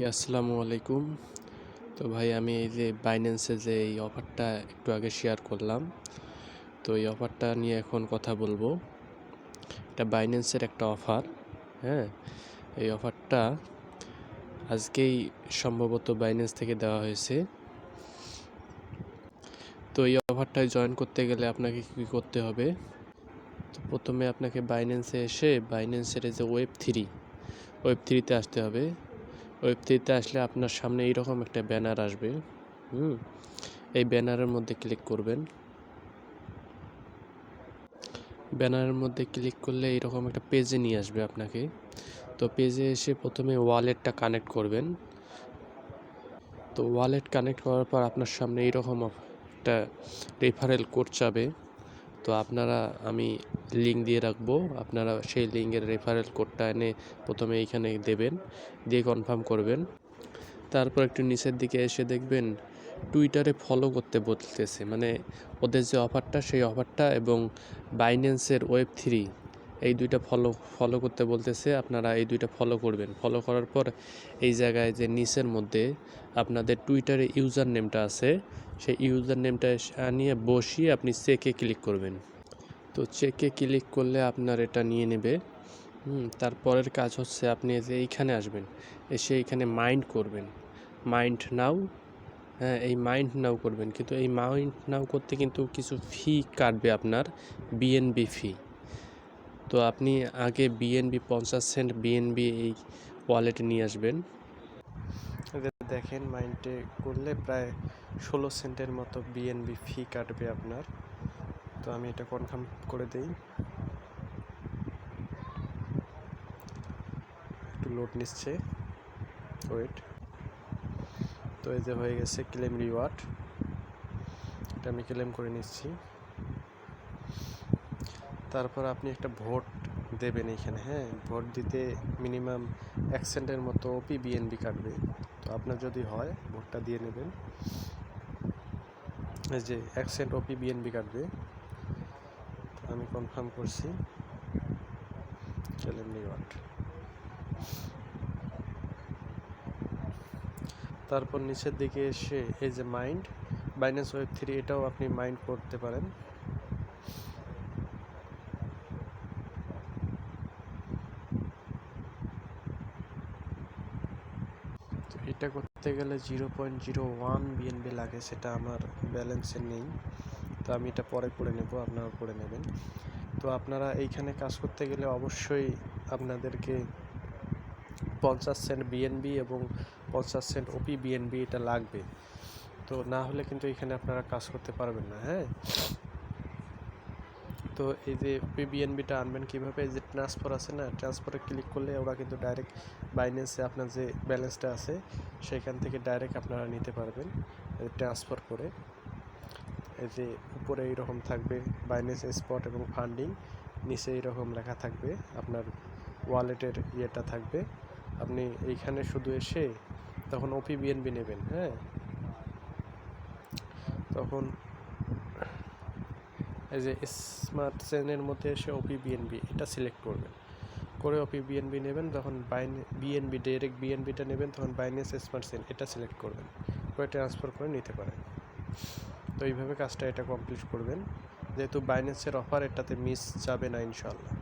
আসসালামু আলাইকুম। তো ভাই আমি এই যে বাইন্যান্সে যে এই অফারটা একটু আগে শেয়ার করলাম, তো এই অফারটা নিয়ে এখন কথা বলবো। এটা বাইন্যান্সের একটা অফার। হ্যাঁ, এই অফারটা আজকেই সম্ভবত বাইন্যান্স থেকে দেওয়া হয়েছে। তো এই অফারটায় জয়েন করতে গেলে আপনাকে কী করতে হবে? তো প্রথমে আপনাকে বাইন্যান্সে এসে বাইন্যান্সের যে ওয়েব থ্রিতে আসতে হবে। ওয়েব থ্রিতে আসলে আপনার সামনে এইরকম একটা ব্যানার আসবে। এই ব্যানারের মধ্যে ক্লিক করবেন। ব্যানারের মধ্যে ক্লিক করলে এরকম একটা পেজে নিয়ে আসবে আপনাকে। তো পেজে এসে প্রথমে ওয়ালেটটা কানেক্ট করবেন। তো ওয়ালেট কানেক্ট করার পর আপনার সামনে এইরকম একটা রেফারেল কোড চাবে। তো আমি লিঙ্ক দিয়ে রাখবো, আপনারা সেই লিঙ্কের রেফারেল কোডটা এনে প্রথমে এইখানে দেবেন, দিয়ে কনফার্ম করবেন। তারপর একটু নিচের দিকে এসে দেখবেন টুইটারে ফলো করতে বলতেছে, মানে ওদের যে অফারটা সেই অফারটা এবং বাইন্যান্সের ওয়েব3 এই দুইটা ফলো করতে বলতেছে। আপনারা এই দুইটা ফলো করবেন। ফলো করার পর এই জায়গায় যে নিচের মধ্যে আপনাদের টুইটারে ইউজার নেমটা আছে, সেই ইউজার নেমটা নিয়ে বসিয়ে আপনি চেকে ক্লিক করবেন। তো চেকে ক্লিক করলে আপনার এটা নিয়ে নেবে। তারপরের কাজ হচ্ছে আপনি যে এইখানে আসবেন, এসে এইখানে মাইন্ড করবেন, মাইন্ড নাও। হ্যাঁ, এই মাইন্ড নাও করবেন, কিন্তু এই মাইন্ড নাও করতে কিন্তু কিছু ফি কাটবে আপনার, বিএনবি ফি। তো আপনি আগে বিএনবি 50 সেন্ট বিএনবি এই ওয়ালেটে নিয়ে আসবেন। দেখেন মাইন্ডে করলে প্রায় 16 সেন্টের মতো বিএনবি ফি কাটবে আপনার। তো আমি এটা কনফার্ম করে দেই। একটু লোড নিচ্ছে, ওয়েট। তো এই যে হয়ে গেছে ক্লেম রিওয়ার্ড, এটা আমি ক্লেম করে নিচ্ছি। তারপর আপনি একটা ভোট দেবেন এইখানে। হ্যাঁ, ভোট দিতে মিনিমাম 1 সেন্টের মতো ওপি বিএনবি কাটবে। তো আপনার যদি হয় ভোটটা দিয়ে নেবেন। এই যে 1 সেন্ট ওপি বিএনবি কাটবে। আমি কনফার্ম করছি, ক্লেম রিওয়ার্ড। তারপর নিচের দিকে এসে এই যে মাইন্ড বাইন্যান্স ওয়েব3, এটাও আপনি মাইন্ড করতে পারেন। তো এটা করতে গেলে 0.01 বিএনবি লাগে, সেটা আমার ব্যালেন্সে নেই। তো আমি এটা পরে করে নেব, আপনারা করে নেবেন। তো আপনারা এইখানে কাজ করতে গেলে অবশ্যই আপনাদেরকে 50 সেন্ট বিএনবি এবং 50 সেন্ট ওপি বিএনবি এটা লাগবে। তো না হলে কিন্তু এখানে আপনারা কাজ করতে পারবেন না। হ্যাঁ, তো এই যে ওপি বিএনবিটা আনবেন কীভাবে? এই যে ট্রান্সফার আছে না, ট্রান্সফারে ক্লিক করলে ওরা কিন্তু ডাইরেক্ট বাইন্যান্সে আপনার যে ব্যালেন্সটা আছে সেখান থেকে ডাইরেক্ট আপনারা নিতে পারবেন ট্রান্সফার করে। এই যে উপরে এইরকম থাকবে বাইন্যান্স স্পট এবং ফান্ডিং, নিচে এইরকম লেখা থাকবে আপনার ওয়ালেটের ইয়েটা থাকবে। আপনি এইখানে শুধু এসে তখন ওপি বিএনবি নেবেন। হ্যাঁ, তখন এই যে স্মার্ট চেনের মধ্যে এসে ওপি বিএনবি এটা সিলেক্ট করবেন, করে ওপি বিএনবি নেবেন। তখন বিএনবি ডাইরেক্ট বিএনবিটা নেবেন, তখন বাইন্যান্স স্মার্ট চেন এটা সিলেক্ট করবেন, করে ট্রান্সফার করে নিতে পারেন। তো এইভাবে কাজটা এটা কমপ্লিট করবেন, যেহেতু বাইন্যান্সের অফার এটাতে মিস যাবে না ইনশাল্লাহ।